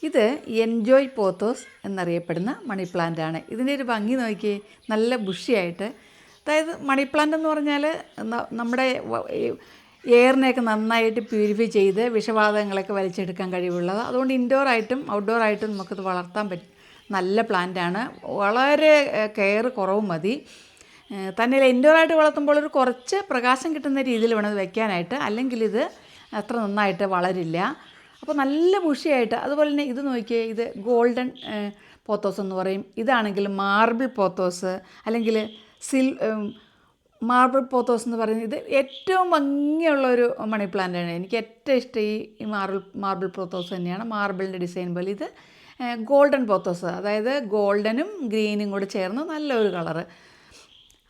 ഇത് enjoy pothos എന്നറിയപ്പെടുന്ന മണി പ്ലാന്റാണ്. ഇതിൻ്റെ ഒരു ഭംഗി നോക്കിയേ, നല്ല ബുഷിയായിട്ട്. അതായത് മണി പ്ലാന്റ് എന്ന് പറഞ്ഞാൽ നമ്മുടെ എയറിനെയൊക്കെ നന്നായിട്ട് പ്യൂരിഫൈ ചെയ്ത് വിഷവാതകങ്ങളൊക്കെ വലിച്ചെടുക്കാൻ കഴിവുള്ളത്. അതുകൊണ്ട് ഇൻഡോറായിട്ടും ഔട്ട്ഡോറായിട്ടും നമുക്കിത് വളർത്താൻ പറ്റും. നല്ല പ്ലാന്റാണ്. വളരെ കെയർ കുറവ് മതി. തന്നെയല്ല, ഇൻഡോറായിട്ട് വളർത്തുമ്പോൾ ഒരു കുറച്ച് പ്രകാശം കിട്ടുന്ന രീതിയിൽ വേണം ഇത് വെക്കാനായിട്ട്, അല്ലെങ്കിൽ ഇത് അത്ര നന്നായിട്ട് വളരില്ല. അപ്പോൾ നല്ല ബുഷിയായിട്ട്. അതുപോലെ തന്നെ ഇത് നോക്കിയേ, ഇത് ഗോൾഡൻ പോത്തോസ് എന്ന് പറയും. ഇതാണെങ്കിൽ മാർബിൾ പോത്തോസ്, അല്ലെങ്കിൽ മാർബിൾ പോത്തോസ് എന്ന് പറയുന്നത്. ഇത് ഏറ്റവും ഭംഗിയുള്ളൊരു മണി പ്ലാന്റാണ്. എനിക്ക് ഏറ്റവും ഇഷ്ടം ഈ മാർബിൾ പോത്തോസ് തന്നെയാണ്. മാർബിളിൻ്റെ ഡിസൈൻ പോലെ. ഇത് ഗോൾഡൻ പോത്തോസ്, അതായത് ഗോൾഡനും ഗ്രീനും കൂടെ ചേർന്ന് നല്ലൊരു കളറ്.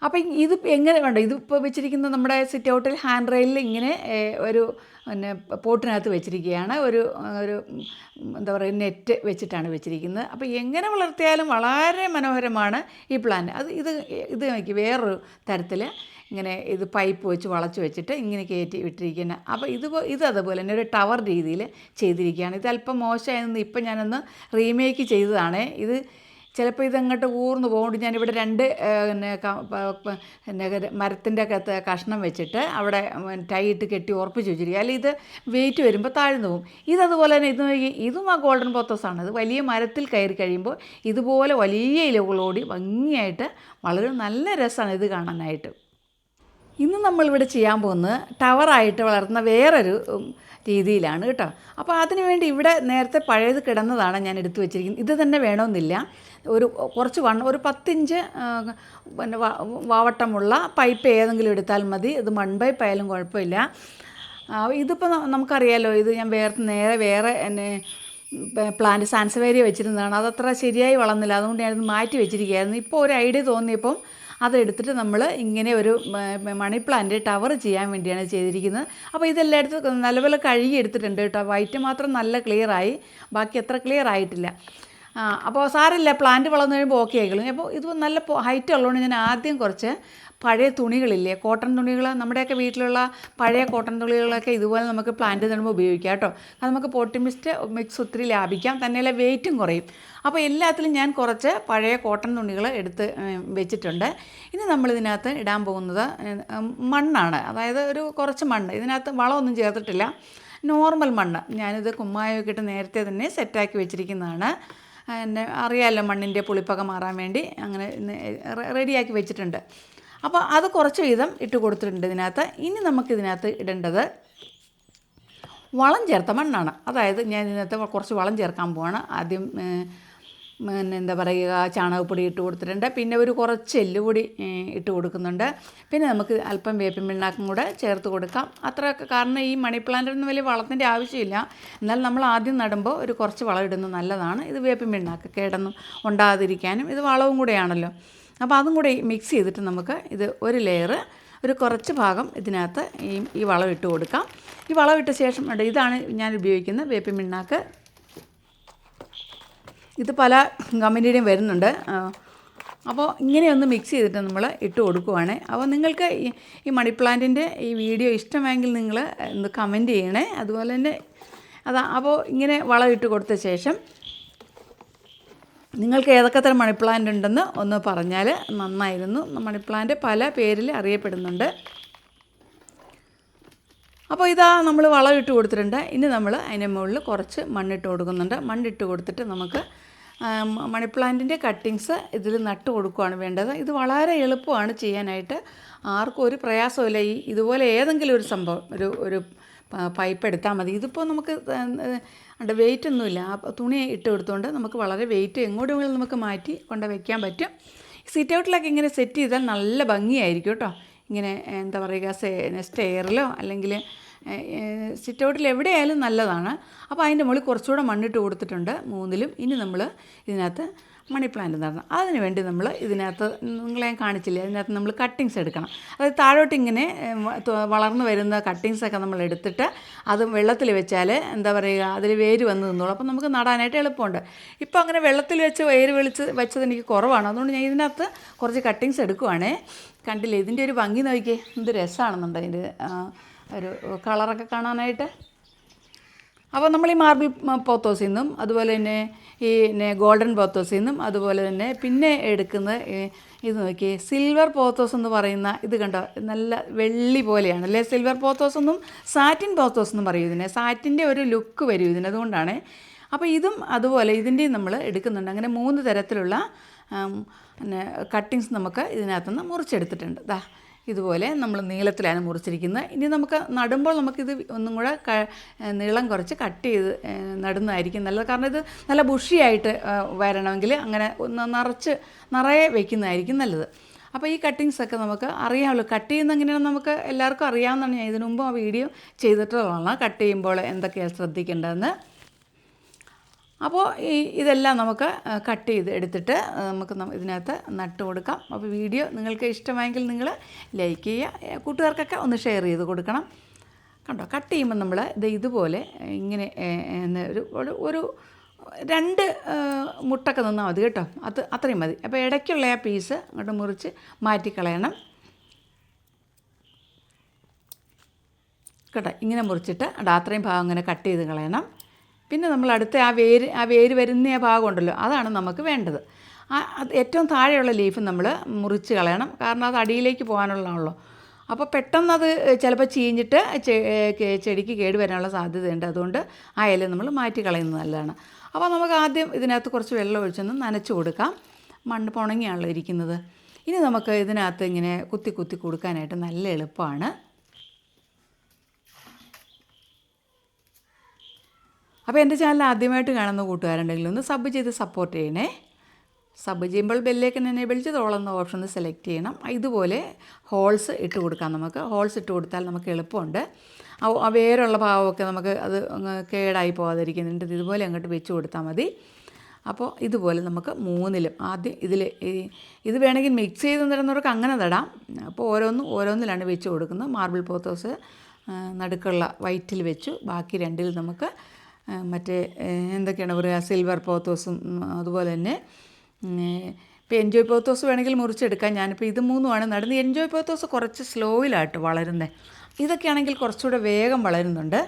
അപ്പം ഇത് എങ്ങനെ വേണ്ട, ഇതിപ്പോൾ വെച്ചിരിക്കുന്നത് നമ്മുടെ സിറ്റ് ഔട്ടിൽ ഹാൻഡ് റെയിലിൽ ഇങ്ങനെ ഒരു പിന്നെ പോട്ടിനകത്ത് വെച്ചിരിക്കുകയാണ്. ഒരു എന്താ പറയുക, നെറ്റ് വെച്ചിട്ടാണ് വെച്ചിരിക്കുന്നത്. അപ്പോൾ എങ്ങനെ വളർത്തിയാലും വളരെ മനോഹരമാണ് ഈ പ്ലാന്റ്. ഇത് നോക്കി വേറൊരു തരത്തിൽ ഇങ്ങനെ ഇത് പൈപ്പ് വെച്ച് വളച്ച് വെച്ചിട്ട് ഇങ്ങനെ കയറ്റി വിട്ടിരിക്കുന്നത്. അപ്പോൾ ഇത് അതുപോലെ തന്നെ ഒരു ടവർ രീതിയിൽ ചെയ്തിരിക്കുകയാണ്. ഇത് അല്പം മോശമായിരുന്നു. ഇപ്പം ഞാനൊന്ന് റീമേക്ക് ചെയ്തതാണ്. ഇത് ചിലപ്പോൾ ഇതങ്ങോട്ട് ഊർന്നു പോകുകൊണ്ട് ഞാനിവിടെ രണ്ട് മരത്തിൻ്റെ അകത്ത് കഷ്ണം വെച്ചിട്ട് അവിടെ ടൈ ഇട്ട് കെട്ടി ഉറപ്പിച്ച് വെച്ചിരിക്കുക. അല്ലെങ്കിൽ ഇത് വെയിറ്റ് വരുമ്പോൾ താഴ്ന്നു പോകും. ഇതതുപോലെ തന്നെ ഇതും ആ ഗോൾഡൻ പോത്തോസാണ്. ഇത് വലിയ മരത്തിൽ കയറി കഴിയുമ്പോൾ ഇതുപോലെ വലിയ ഇലകളോടി ഭംഗിയായിട്ട് വളരെ നല്ല രസമാണ് ഇത് കാണാനായിട്ട്. ഇന്ന് നമ്മളിവിടെ ചെയ്യാൻ പോകുന്നത് ടവറായിട്ട് വളർത്തുന്ന വേറൊരു രീതിയിലാണ് കേട്ടോ. അപ്പോൾ അതിനുവേണ്ടി ഇവിടെ നേരത്തെ പഴയത് കിടന്നതാണ് ഞാൻ എടുത്തു വെച്ചിരിക്കുന്നത്. ഇത് തന്നെ വേണമെന്നില്ല. കുറച്ച് ഒരു 10 ഇഞ്ച് പിന്നെ വാവട്ടമുള്ള പൈപ്പ് ഏതെങ്കിലും എടുത്താൽ മതി. ഇത് മൺപൈപ്പായാലും കുഴപ്പമില്ല. ഇതിപ്പോൾ നമുക്കറിയാമല്ലോ, ഇത് ഞാൻ വേറെ എന്നെ പ്ലാന്റ് സാൻസവേരിയ വെച്ചിരുന്നതാണ്. അതത്ര ശരിയായി വളർന്നില്ല. അതുകൊണ്ട് ഞാനത് മാറ്റി വെച്ചിരിക്കുകയായിരുന്നു. ഇപ്പോൾ ഒരു ഐഡിയ തോന്നിയപ്പം അതെടുത്തിട്ട് നമ്മൾ ഇങ്ങനെ ഒരു മണി പ്ലാന്റ് ടവർ ചെയ്യാൻ വേണ്ടിയാണ് ചെയ്തിരിക്കുന്നത്. അപ്പോൾ ഇതെല്ലായിടത്തും നല്ലപോലെ കഴുകി എടുത്തിട്ടുണ്ട് കേട്ടോ. വൈറ്റ് മാത്രം നല്ല ക്ലിയറായി, ബാക്കി അത്ര ക്ലിയർ ആയിട്ടില്ല. അപ്പോൾ സാരമില്ല, പ്ലാന്റ് വളർന്നു കഴിയുമ്പോൾ ഓക്കെ ആയിക്കോളും. അപ്പോൾ ഇത് നല്ല ഹൈറ്റ് ഉള്ളതുകൊണ്ട് ഞാൻ ആദ്യം കുറച്ച് പഴയ തുണികളില്ലേ, കോട്ടൺ തുണികൾ, നമ്മുടെയൊക്കെ വീട്ടിലുള്ള പഴയ കോട്ടൺ തുണികളൊക്കെ ഇതുപോലെ നമുക്ക് പ്ലാന്റ് നടുമ്പോൾ ഉപയോഗിക്കാം കേട്ടോ. അത് നമുക്ക് പോട്ടി മിക്സ് ഒത്തിരി ലാഭിക്കാം, തന്നെയല്ല വെയിറ്റും കുറയും. അപ്പോൾ എല്ലാത്തിലും ഞാൻ കുറച്ച് പഴയ കോട്ടൺ തുണികൾ എടുത്ത് വെച്ചിട്ടുണ്ട്. ഇനി നമ്മളിതിനകത്ത് ഇടാൻ പോകുന്നത് മണ്ണാണ്. അതായത് കുറച്ച് മണ്ണ്. ഇതിനകത്ത് വളമൊന്നും ചേർത്തിട്ടില്ല, നോർമൽ മണ്ണ്. ഞാനിത് കുമ്മായമൊക്കെ ഇട്ട് നേരത്തെ തന്നെ സെറ്റാക്കി വെച്ചിരിക്കുന്നതാണ്. എന്നെ അറിയാമല്ലോ, മണ്ണിൻ്റെ പുളിപ്പൊക്കെ മാറാൻ വേണ്ടി അങ്ങനെ റെഡിയാക്കി വെച്ചിട്ടുണ്ട്. അപ്പോൾ അത് കുറച്ച് വീതം ഇട്ട് കൊടുത്തിട്ടുണ്ട് ഇതിനകത്ത്. ഇനി നമുക്കിതിനകത്ത് ഇടേണ്ടത് വളം ചേർത്ത മണ്ണാണ്. അതായത് ഞാൻ ഇതിനകത്ത് കുറച്ച് വളം ചേർക്കാൻ പോവാണ്. ആദ്യം എന്താ പറയുക, ചാണകപ്പൊടി ഇട്ട് കൊടുത്തിട്ടുണ്ട്. പിന്നെ കുറച്ച് എല്ലുപൊടി ഇട്ട് കൊടുക്കുന്നുണ്ട്. പിന്നെ നമുക്ക് അല്പം വേപ്പിൻ പിണ്ണാക്കും കൂടെ ചേർത്ത് കൊടുക്കാം. അത്രയൊക്കെ. കാരണം ഈ മണി പ്ലാന്റിനൊന്നും വലിയ വളത്തിൻ്റെ ആവശ്യമില്ല. എന്നാൽ നമ്മൾ ആദ്യം നടുമ്പോൾ കുറച്ച് വളം ഇടുന്നത് നല്ലതാണ്. ഇത് വേപ്പിൻ പിണ്ണാക്ക് കേടൊന്നും ഉണ്ടാകാതിരിക്കാനും ഇത് വളവും കൂടെയാണല്ലോ. അപ്പോൾ അതും കൂടെ മിക്സ് ചെയ്തിട്ട് നമുക്ക് ഇത് ഒരു ലെയർ, കുറച്ച് ഭാഗം ഇതിനകത്ത് ഈ വളം ഇട്ട് കൊടുക്കാം. ഈ വളം ഇട്ട ശേഷം ഇതാണ് ഞാൻ ഉപയോഗിക്കുന്ന വേപ്പിൻ പിണ്ണാക്ക്. ഇത് പല കമ്പനിയുടെയും വരുന്നുണ്ട്. അപ്പോൾ ഇങ്ങനെയൊന്ന് മിക്സ് ചെയ്തിട്ട് നമ്മൾ ഇട്ട് കൊടുക്കുവാണ്. അപ്പോൾ നിങ്ങൾക്ക് ഈ മണി പ്ലാന്റിൻ്റെ ഈ വീഡിയോ ഇഷ്ടമെങ്കിൽ നിങ്ങൾ ഒന്ന് കമൻറ്റ് ചെയ്യണേ. അതുപോലെ തന്നെ അപ്പോൾ ഇങ്ങനെ വളം ഇട്ട് കൊടുത്ത ശേഷം നിങ്ങൾക്ക് ഏതൊക്കെ തരം മണി പ്ലാന്റ് ഉണ്ടെന്ന് ഒന്ന് പറഞ്ഞാൽ നന്നായിരുന്നു. മണി പ്ലാന്റ് പല പേരിൽ അറിയപ്പെടുന്നുണ്ട്. അപ്പോൾ നമ്മൾ വളം ഇട്ട് കൊടുത്തിട്ടുണ്ട്. ഇനി നമ്മൾ അതിൻ്റെ മുകളിൽ കുറച്ച് മണ്ണിട്ട് കൊടുക്കുന്നുണ്ട്. മണ്ണിട്ട് കൊടുത്തിട്ട് നമുക്ക് മണി പ്ലാന്റിൻ്റെ കട്ടിങ്സ് ഇതിൽ നട്ട് കൊടുക്കുകയാണ് വേണ്ടത്. ഇത് വളരെ എളുപ്പമാണ് ചെയ്യാനായിട്ട്, ആർക്കും ഒരു പ്രയാസമില്ല. ഇതുപോലെ ഏതെങ്കിലും ഒരു സംഭവം, ഒരു പൈപ്പ് എടുത്താൽ മതി. ഇതിപ്പോൾ നമുക്ക് വെയിറ്റ് ഒന്നുമില്ല. തുണി ഇട്ട് കൊടുത്തുകൊണ്ട് നമുക്ക് വളരെ വെയിറ്റ് എങ്ങോട്ട് വേണമെങ്കിലും നമുക്ക് മാറ്റി കൊണ്ട് വയ്ക്കാൻ പറ്റും. സിറ്റ് ഔട്ടിലൊക്കെ ഇങ്ങനെ സെറ്റ് ചെയ്താൽ നല്ല ഭംഗിയായിരിക്കും കേട്ടോ. ഇങ്ങനെ എന്താ പറയുക, സ്റ്റെയറിലോ അല്ലെങ്കിൽ സിറ്റ് ഔട്ടിൽ എവിടെയായാലും നല്ലതാണ്. അപ്പോൾ അതിൻ്റെ മുകളിൽ കുറച്ചുകൂടെ മണ്ണിട്ട് കൊടുത്തിട്ടുണ്ട് 3-ലും. ഇനി നമ്മൾ ഇതിനകത്ത് മണി പ്ലാന്റ് നടണം. അതിന് വേണ്ടി നമ്മൾ ഇതിനകത്ത് നിങ്ങളെ ഞാൻ കാണിച്ചില്ലേ, ഇതിനകത്ത് നമ്മൾ കട്ടിങ്സ് എടുക്കണം. അതായത് താഴോട്ട് ഇങ്ങനെ വളർന്നു വരുന്ന കട്ടിങ്സൊക്കെ നമ്മൾ എടുത്തിട്ട് അത് വെള്ളത്തിൽ വെച്ചാൽ എന്താ പറയുക, അതിൽ വേര് വന്ന് നിന്നോളൂ. അപ്പോൾ നമുക്ക് നടാനായിട്ട് എളുപ്പമുണ്ട്. ഇപ്പോൾ അങ്ങനെ വെള്ളത്തിൽ വെച്ച് വേര് വെച്ചത് എനിക്ക് കുറവാണ്. അതുകൊണ്ട് ഞാൻ ഇതിനകത്ത് കുറച്ച് കട്ടിങ്സ് എടുക്കുവാണേ. കണ്ടില്ലേ, ഇതിൻ്റെ ഒരു ഭംഗി നോക്കിയേ, എന്ത് രസമാണെന്നുണ്ട് അതിൻ്റെ ഒരു കളറൊക്കെ കാണാനായിട്ട്. അപ്പോൾ നമ്മൾ ഈ മാർബിൾ പോത്തോസിൽ നിന്നും അതുപോലെ തന്നെ ഈ ഗോൾഡൻ പോത്തോസിൽ നിന്നും അതുപോലെ തന്നെ പിന്നെ എടുക്കുന്ന ഇത് നോക്കിയേ സിൽവർ പോത്തോസ് എന്ന് പറയുന്ന ഇത് കണ്ടോ, നല്ല വെള്ളി പോലെയാണ് അല്ലേ സിൽവർ പോത്തോസ് എന്നും സാറ്റിൻ പോത്തോസ് എന്നും പറയും ഇതിനെ. സാറ്റിൻ്റെ ഒരു ലുക്ക് വരും ഇതിന്, അതുകൊണ്ടാണ്. അപ്പോൾ ഇതും അതുപോലെ ഇതിൻ്റെയും നമ്മൾ എടുക്കുന്നുണ്ട്. അങ്ങനെ 3 തരത്തിലുള്ള പിന്നെ കട്ടിങ്സ് നമുക്ക് ഇതിനകത്തുനിന്ന് മുറിച്ചെടുത്തിട്ടുണ്ട്. ദാ ഇതുപോലെ നമ്മൾ നീളത്തിലാണ് മുറിച്ചിരിക്കുന്നത്. ഇനി നമുക്ക് നടുമ്പോൾ നമുക്കിത് ഒന്നും കൂടെ നീളം കുറച്ച് കട്ട് ചെയ്ത് നടുന്നതായിരിക്കും നല്ലത്. കാരണം ഇത് നല്ല ബുഷിയായിട്ട് വരണമെങ്കിൽ അങ്ങനെ നിറയെ വയ്ക്കുന്നതായിരിക്കും നല്ലത്. അപ്പോൾ ഈ കട്ടിങ്സൊക്കെ നമുക്ക് അറിയാമല്ലോ, കട്ട് ചെയ്യുന്ന എങ്ങനെയാണെന്ന് നമുക്ക് എല്ലാവർക്കും അറിയാവുന്നതാണ്. ഞാൻ ഇതിനു മുമ്പ് ആ വീഡിയോ ചെയ്തിട്ടുള്ളതാണ് കട്ട് ചെയ്യുമ്പോൾ എന്തൊക്കെയാണ് ശ്രദ്ധിക്കേണ്ടതെന്ന്. അപ്പോൾ ഇതെല്ലാം നമുക്ക് കട്ട് ചെയ്ത് എടുത്തിട്ട് നമുക്ക് ഇതിനകത്ത് നട്ട് കൊടുക്കാം. അപ്പോൾ വീഡിയോ നിങ്ങൾക്ക് ഇഷ്ടമായെങ്കിൽ നിങ്ങൾ ലൈക്ക് ചെയ്യുക, കൂട്ടുകാർക്കൊക്കെ ഒന്ന് ഷെയർ ചെയ്ത് കൊടുക്കണം. കണ്ടോ, കട്ട് ചെയ്യുമ്പോൾ നമ്മൾ ഇതുപോലെ ഇങ്ങനെ ഒരു 2 മുട്ടൊക്കെ നിന്നാൽ മതി കേട്ടോ, അത്രയും മതി. അപ്പോൾ ഇടയ്ക്കുള്ള ആ പീസ് അങ്ങോട്ട് മുറിച്ച് മാറ്റിക്കളയണം കേട്ടോ. ഇങ്ങനെ മുറിച്ചിട്ട് അത്രയും ഭാഗം അങ്ങനെ കട്ട് ചെയ്ത് കളയണം. പിന്നെ നമ്മൾ അടുത്ത ആ വേര് വരുന്ന ആ ഭാഗം ഉണ്ടല്ലോ, അതാണ് നമുക്ക് വേണ്ടത്. ഏറ്റവും താഴെയുള്ള ലീഫ് നമ്മൾ മുറിച്ച് കളയണം, കാരണം അത് അടിയിലേക്ക് പോകാനുള്ളതാണല്ലോ. അപ്പോൾ പെട്ടെന്നത് ചിലപ്പോൾ ചീഞ്ഞിട്ട് ചെടിക്ക് കേടുവരാനുള്ള സാധ്യതയുണ്ട്. അതുകൊണ്ട് ആ ഇല നമ്മൾ മാറ്റി കളയുന്നത് നല്ലതാണ്. അപ്പോൾ നമുക്ക് ആദ്യം ഇതിനകത്ത് കുറച്ച് വെള്ളം ഒഴിച്ചൊന്ന് നനച്ച് കൊടുക്കാം. മണ്ണ് പുണങ്ങിയാണല്ലോ ഇരിക്കുന്നത്. ഇനി നമുക്ക് ഇതിനകത്ത് ഇങ്ങനെ കുത്തി കൊടുക്കാനായിട്ട് നല്ല എളുപ്പമാണ്. അപ്പോൾ എൻ്റെ ചാനൽ ആദ്യമായിട്ട് കാണുന്ന കൂട്ടുകാരുണ്ടെങ്കിൽ ഒന്ന് സബ് ചെയ്ത് സപ്പോർട്ട് ചെയ്യണേ. സബ് ചെയ്യുമ്പോൾ ബെല്ലേക്കൻ എനേബിൾ ചെയ്ത് ഓൾ എന്ന ഓപ്ഷൻ സെലക്ട് ചെയ്യണം. ഇതുപോലെ ഹോൾസ് ഇട്ട് കൊടുക്കാം. നമുക്ക് ഹോൾസ് ഇട്ട് കൊടുത്താൽ നമുക്ക് എളുപ്പമുണ്ട്. ആ വേരുള്ള ഭാഗമൊക്കെ നമുക്ക് അത് കേടായി പോകാതിരിക്കുന്നുണ്ട്. ഇതുപോലെ അങ്ങോട്ട് വെച്ച് കൊടുത്താൽ മതി. അപ്പോൾ ഇതുപോലെ നമുക്ക് 3ലും ആദ്യം ഇത് വേണമെങ്കിൽ മിക്സ് ചെയ്ത് തരുന്നവർക്ക് അങ്ങനെ തടാം. അപ്പോൾ ഓരോന്നിലാണ് വെച്ച് കൊടുക്കുന്നത്. മാർബിൾ പോത്തോസ് നടുക്കുള്ള വൈറ്റിൽ വെച്ചു, ബാക്കി 2ൽ നമുക്ക് മറ്റേ എന്തൊക്കെയാണ് പറയുക, സിൽവർ പോത്തോസും അതുപോലെ തന്നെ ഇപ്പോൾ എൻജോയ് പോത്തോസ് വേണമെങ്കിൽ മുറിച്ചെടുക്കാം. ഞാനിപ്പോൾ ഇത് 3മാണ് നടുന്നത്. എൻജോയ് പോത്തോസ് കുറച്ച് സ്ലോയിലായിട്ട് വളരുന്നത്. ഇതൊക്കെയാണെങ്കിൽ കുറച്ചുകൂടെ വേഗം വളരുന്നുണ്ട്.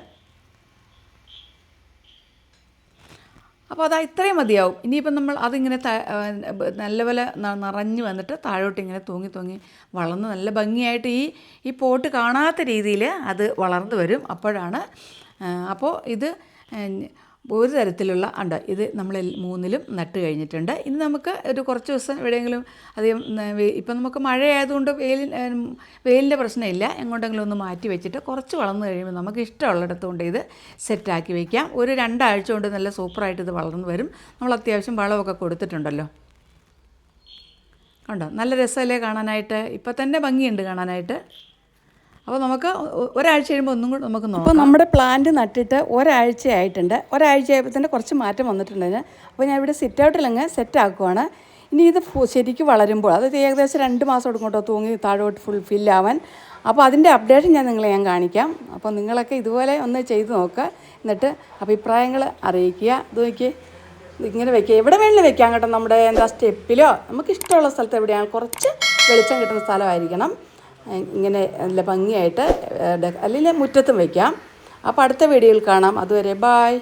അപ്പോൾ ഇത്രയും മതിയാവും. ഇനിയിപ്പം നമ്മൾ അതിങ്ങനെ നല്ലപോലെ നിറഞ്ഞ് വന്നിട്ട് താഴോട്ട് ഇങ്ങനെ തൂങ്ങി വളർന്ന് നല്ല ഭംഗിയായിട്ട് ഈ പോട്ട് കാണാത്ത രീതിയിൽ അത് വളർന്നു വരും. അപ്പോൾ ഇത് ഒരു തരത്തിലുള്ള ഇത് നമ്മൾ 3ലും നട്ട് കഴിഞ്ഞിട്ടുണ്ട്. ഇനി നമുക്ക് കുറച്ച് ദിവസം എവിടെയെങ്കിലും അധികം ഇപ്പം നമുക്ക് മഴയായതുകൊണ്ട് വെയിലിൻ്റെ പ്രശ്നമില്ല. എങ്ങോട്ടെങ്കിലും ഒന്ന് മാറ്റി വെച്ചിട്ട് കുറച്ച് വളർന്നു കഴിയുമ്പോൾ നമുക്ക് ഇഷ്ടമുള്ളിടത്ത് കൊണ്ട് ഇത് സെറ്റാക്കി വയ്ക്കാം. ഒരു 2 ആഴ്ച കൊണ്ട് നല്ല സൂപ്പറായിട്ട് ഇത് വളർന്നു വരും. നമ്മൾ അത്യാവശ്യം വളമൊക്കെ കൊടുത്തിട്ടുണ്ടല്ലോ. കണ്ടോ, നല്ല രസമല്ലേ കാണാനായിട്ട്. ഇപ്പം തന്നെ ഭംഗിയുണ്ട് കാണാനായിട്ട്. അപ്പോൾ നമുക്ക് ഒരാഴ്ച കഴിയുമ്പോൾ ഒന്നും കൂടി നമുക്ക് നോക്കാം. അപ്പോൾ നമ്മുടെ പ്ലാന്റ് നട്ടിട്ട് ഒരാഴ്ചയായിട്ടുണ്ട്. ഒരാഴ്ചയായപ്പോൾ തന്നെ കുറച്ച് മാറ്റം വന്നിട്ടുണ്ട് അതിന്. അപ്പോൾ ഞാൻ ഇവിടെ സിറ്റ് ഔട്ടിലങ്ങ് സെറ്റാക്കുവാണ്. ഇനി ഇത് ശരിക്കും വളരുമ്പോൾ അത് ഏകദേശം 2 മാസം എടുക്കും കേട്ടോ, തൂങ്ങി താഴോട്ട് ഫില്ലാവാൻ. അപ്പോൾ അതിൻ്റെ അപ്ഡേഷൻ ഞാൻ കാണിക്കാം. അപ്പോൾ നിങ്ങളൊക്കെ ഇതുപോലെ ഒന്ന് ചെയ്ത് നോക്കുക, എന്നിട്ട് അഭിപ്രായങ്ങൾ അറിയിക്കുക. ഇത് നോക്കിയേ, ഇങ്ങനെ വെക്കുക, എവിടെ വേണമെങ്കിലും വെക്കാം കേട്ടോ. നമ്മുടെ സ്റ്റെപ്പിലോ നമുക്ക് ഇഷ്ടമുള്ള സ്ഥലത്ത് എവിടെയാണ് കുറച്ച് വെളിച്ചം കിട്ടുന്ന സ്ഥലമായിരിക്കണം. ഇങ്ങനെ നല്ല ഭംഗിയായിട്ട് അല്ലെങ്കിൽ മുറ്റത്തും വയ്ക്കാം. അപ്പോൾ അടുത്ത വീഡിയോയിൽ കാണാം. അതുവരെ ബായ്.